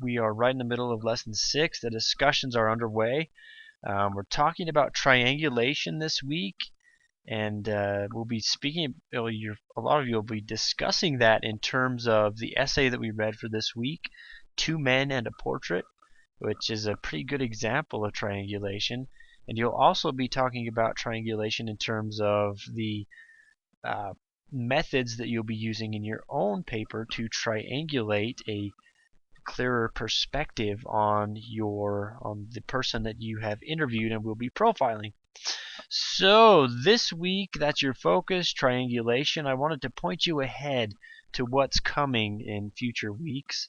We are right in the middle of lesson 6. The discussions are underway. We're talking about triangulation this week, and we'll be speaking. A lot of you will be discussing that in terms of the essay that we read for this week, Two Men and a Portrait, which is a pretty good example of triangulation. And you'll also be talking about triangulation in terms of the methods that you'll be using in your own paper to triangulate a clearer perspective on the person that you have interviewed and will be profiling. So this week, that's your focus, triangulation. I wanted to point you ahead to what's coming in future weeks,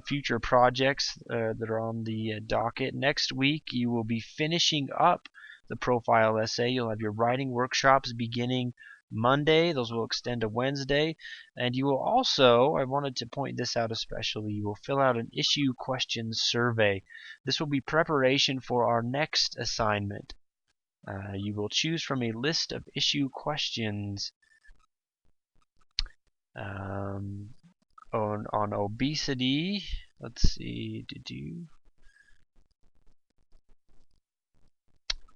future projects that are on the docket. Next week, you will be finishing up the profile essay. You'll have your writing workshops beginning Monday. Those will extend to Wednesday. And you will also, I wanted to point this out especially, you will fill out an issue questions survey. This will be preparation for our next assignment. You will choose from a list of issue questions on obesity. Let's see.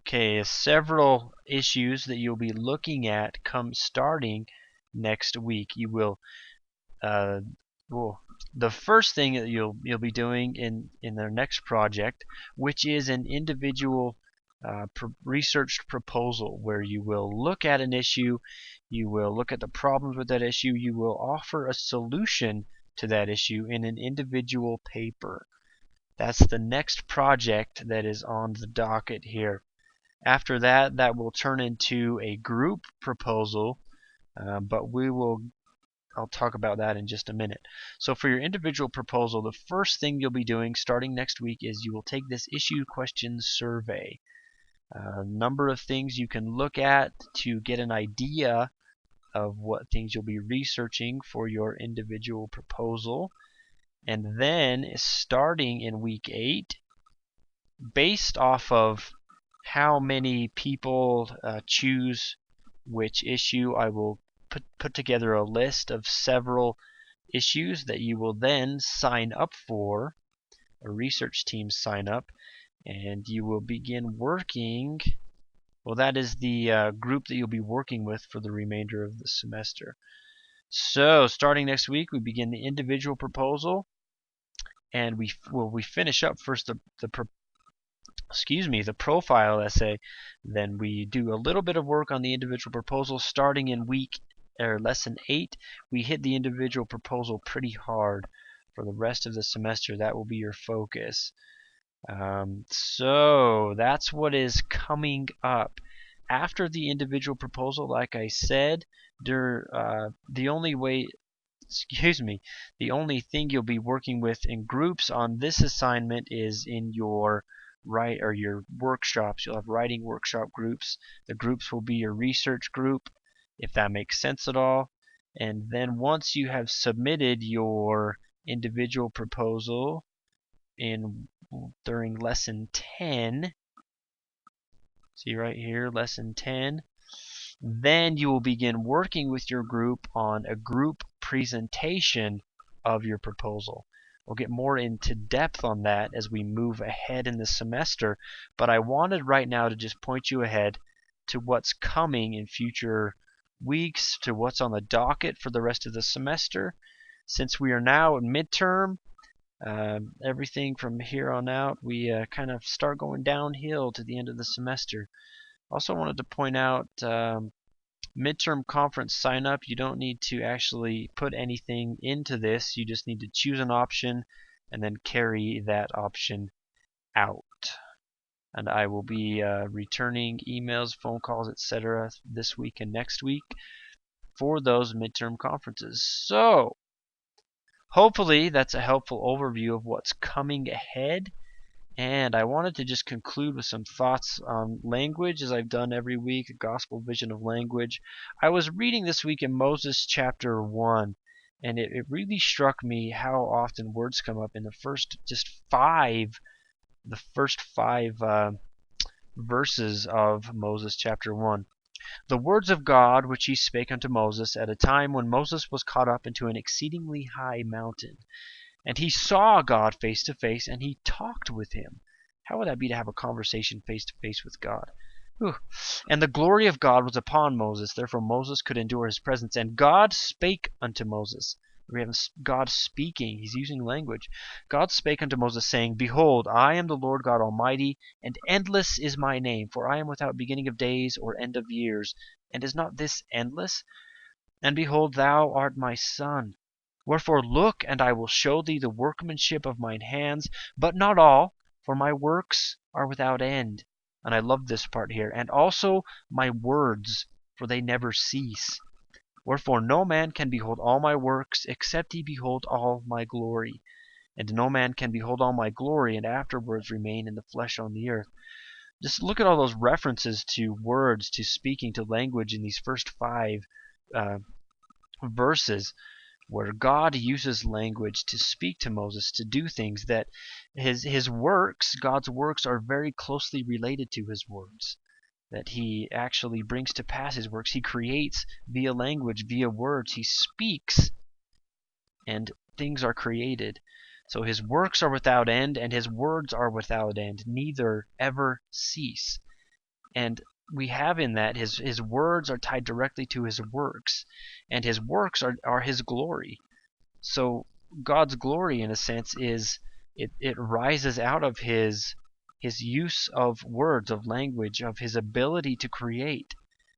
Okay, several issues that you'll be looking at starting next week. You will the first thing that you'll be doing in their next project, which is an individual researched proposal, where you will look at an issue, you will look at the problems with that issue, you will offer a solution to that issue in an individual paper. That's the next project that is on the docket here. After that, that will turn into a group proposal, but I'll talk about that in just a minute. So for your individual proposal, the first thing you'll be doing starting next week is you will take this issue questions survey. A number of things you can look at to get an idea of what things you'll be researching for your individual proposal. And then starting in week 8, based off of how many people choose which issue, I will put together a list of several issues that you will then sign up for. A research team sign up, and you will begin working. Well, that is the group that you'll be working with for the remainder of the semester. So starting next week, we begin the individual proposal, and we finish up first the profile essay. Then we do a little bit of work on the individual proposal. Starting in lesson 8, we hit the individual proposal pretty hard. For the rest of the semester, that will be your focus. So that's what is coming up. After the individual proposal, like I said, the only thing you'll be working with in groups on this assignment is in your your workshops. You'll have writing workshop groups. The groups will be your research group, if that makes sense at all. And then once you have submitted your individual proposal during lesson 10, see right here, lesson 10, then you will begin working with your group on a group presentation of your proposal. We'll get more into depth on that as we move ahead in the semester, but I wanted right now to just point you ahead to what's coming in future weeks, to what's on the docket for the rest of the semester. Since we are now in midterm, everything from here on out, we kind of start going downhill to the end of the semester. Also wanted to point out midterm conference sign up. You don't need to actually put anything into this. You just need to choose an option and then carry that option out. And I will be returning emails, phone calls, etc. this week and next week for those midterm conferences. So hopefully that's a helpful overview of what's coming ahead. And I wanted to just conclude with some thoughts on language, as I've done every week, a gospel vision of language. I was reading this week in Moses chapter 1, and it really struck me how often words come up in the first five verses of Moses chapter 1. The words of God which he spake unto Moses at a time when Moses was caught up into an exceedingly high mountain. And he saw God face to face, and he talked with him. How would that be to have a conversation face to face with God? Whew. And the glory of God was upon Moses. Therefore Moses could endure his presence. And God spake unto Moses. We have God speaking. He's using language. God spake unto Moses, saying, Behold, I am the Lord God Almighty, and endless is my name, for I am without beginning of days or end of years. And is not this endless? And behold, thou art my son. Wherefore look, and I will show thee the workmanship of mine hands, but not all, for my works are without end. And I love this part here. And also my words, for they never cease. Wherefore no man can behold all my works, except he behold all my glory. And no man can behold all my glory, and afterwards remain in the flesh on the earth. Just look at all those references to words, to speaking, to language in these first 5 verses, where God uses language to speak to Moses, to do things that his works, God's works, are very closely related to his words. That he actually brings to pass his works. He creates via language, via words. He speaks, and things are created. So his works are without end, and his words are without end, neither ever cease. And we have in that his words are tied directly to his works, and his works are his glory. So God's glory, in a sense, is it rises out of his use of words, of language, of his ability to create,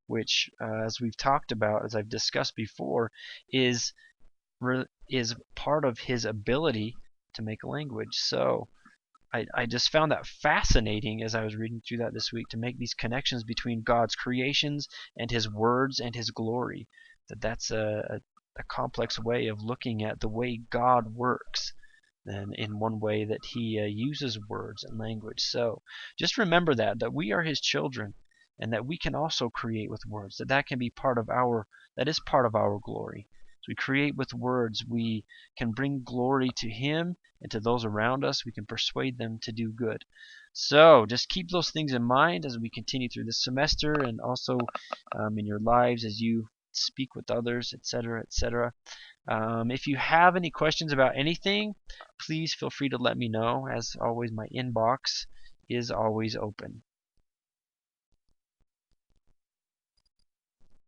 which, as we've talked about, as I've discussed before, is part of his ability to make language. So I just found that fascinating as I was reading through that this week, to make these connections between God's creations and his words and his glory. That's a complex way of looking at the way God works, and in one way that he uses words and language. So just remember that we are his children, and that we can also create with words, that can be part of that is part of our glory. As we create with words, we can bring glory to him and to those around us. We can persuade them to do good. So just keep those things in mind as we continue through this semester, and also in your lives as you speak with others, etc., etc. If you have any questions about anything, please feel free to let me know. As always, my inbox is always open.